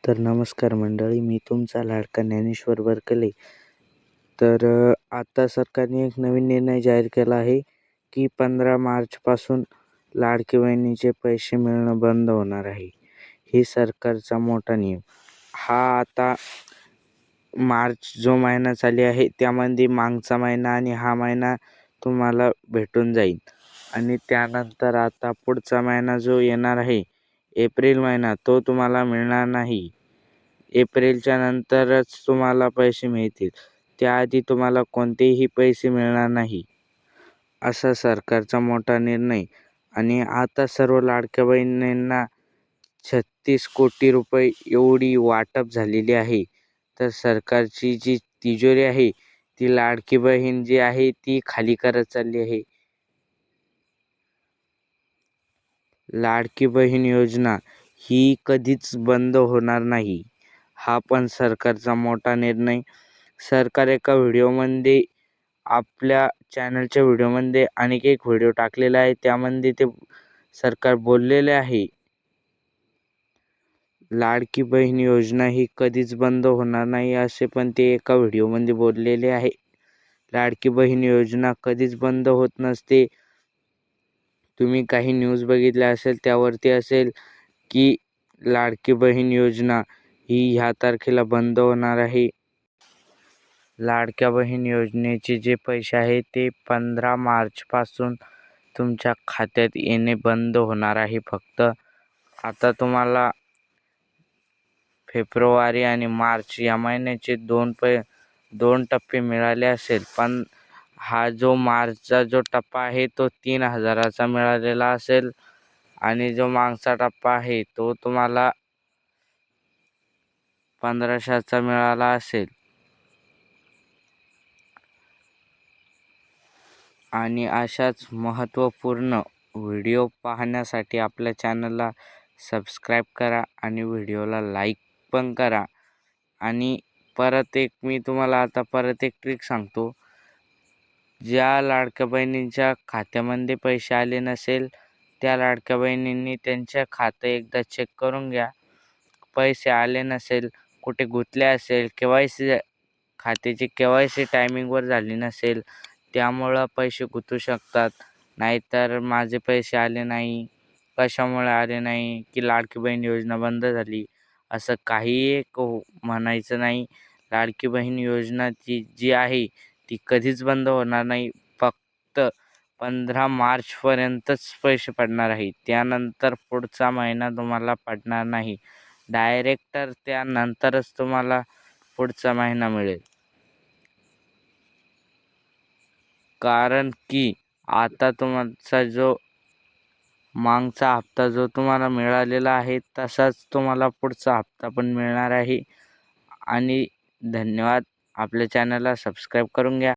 तर नमस्कार मंडळी, मी तुमचा लाडका ज्ञानेश्वर वरकले. तर आता सरकारने एक नवीन निर्णय जाहीर केला आहे की 15 मार्चपासून लाडकी बहिणीचे पैसे मिळणं बंद होणार आहे. ही सरकारचा मोठा नियम. हा आता मार्च जो महिना चालू आहे त्यामध्ये मागचा महिना आणि हा महिना तुम्हाला भेटून जाईल आणि त्यानंतर आता पुढचा महिना जो येणार आहे एप्रिल महिना, तो तुम्हाला मिळणार नाही. एप्रिलच्या नंतरच तुम्हाला पैसे मिळतील. त्याआधी तुम्हाला कोणतेही पैसे मिळणार नाही, असा सरकारचा मोठा निर्णय. आणि आता सर्व लाडक्या बहिणींना 36 कोटी रुपये एवढी वाटप झालेली आहे. तर सरकारची जी तिजोरी आहे ती लाडकी बहीण जी आहे ती खाली करत चालली आहे. लाडकी बहीण योजना ही कधीच बंद होणार नाही. हा पण सरकारचा मोठा निर्णय. सरकार एका व्हिडिओमध्ये, आपल्या चॅनलच्या व्हिडिओमध्ये आणखी एक व्हिडिओ टाकलेला आहे, त्यामध्ये ते सरकार बोललेले आहे लाडकी बहीण योजना ही कधीच बंद होणार नाही, असे पण ते एका व्हिडिओमध्ये बोललेले आहे. लाडकी बहीण योजना कधीच बंद होत नसते. तुम्ही काही न्यूज बघितल्या असेल त्यावरती असेल की लाडकी बहीण योजना ही ह्या तारखेला बंद होणार आहे. लाडक्या बहीण योजनेचे जे पैसे आहेत ते 15 मार्चपासून तुमच्या खात्यात येणे बंद होणार आहे. फक्त आता तुम्हाला फेब्रुवारी आणि मार्च या महिन्याचे दोन टप्पे मिळाले असेल, पण हा जो मार्चचा जो टप्पा आहे तो 3,000चा मिळालेला असेल आणि जो मागचा टप्पा आहे तो तुम्हाला 1,500चा मिळाला असेल. आणि अशाच महत्त्वपूर्ण व्हिडिओ पाहण्यासाठी आपल्या चॅनलला सबस्क्राईब करा आणि व्हिडिओला लाईक पण करा. आणि मी तुम्हाला आता परत एक ट्रिक सांगतो. ज्या लाडक्या बहिणींच्या खात्यामध्ये पैसे आले नसेल त्या लाडक्या बहिणींनी त्यांच्या खातं एकदा चेक करून घ्या. पैसे आले नसेल, कुठे गुंतले असेल, खात्याची KYC टायमिंगवर झाली नसेल, त्यामुळं पैसे गुंतू शकतात. नाहीतर माझे पैसे आले नाही, कशामुळे आले नाही, की लाडकी बहीण योजना बंद झाली, असं काही म्हणायचं नाही. लाडकी बहीण योजना जी आहे ती कधीच बंद होणार नाही. फक्त 15 मार्चपर्यंतच पैसे पडणार आहेत. त्यानंतर पुढचा महिना तुम्हाला पडणार नाही. डायरेक्ट त्यानंतरच तुम्हाला पुढचा महिना मिळेल. कारण की आता तुमचा जो मागचा हप्ता जो तुम्हाला मिळालेला आहे तसाच तुम्हाला पुढचा हप्ता पण मिळणार आहे. आणि धन्यवाद. आपल्या चॅनलला सबस्क्राईब करून घ्या.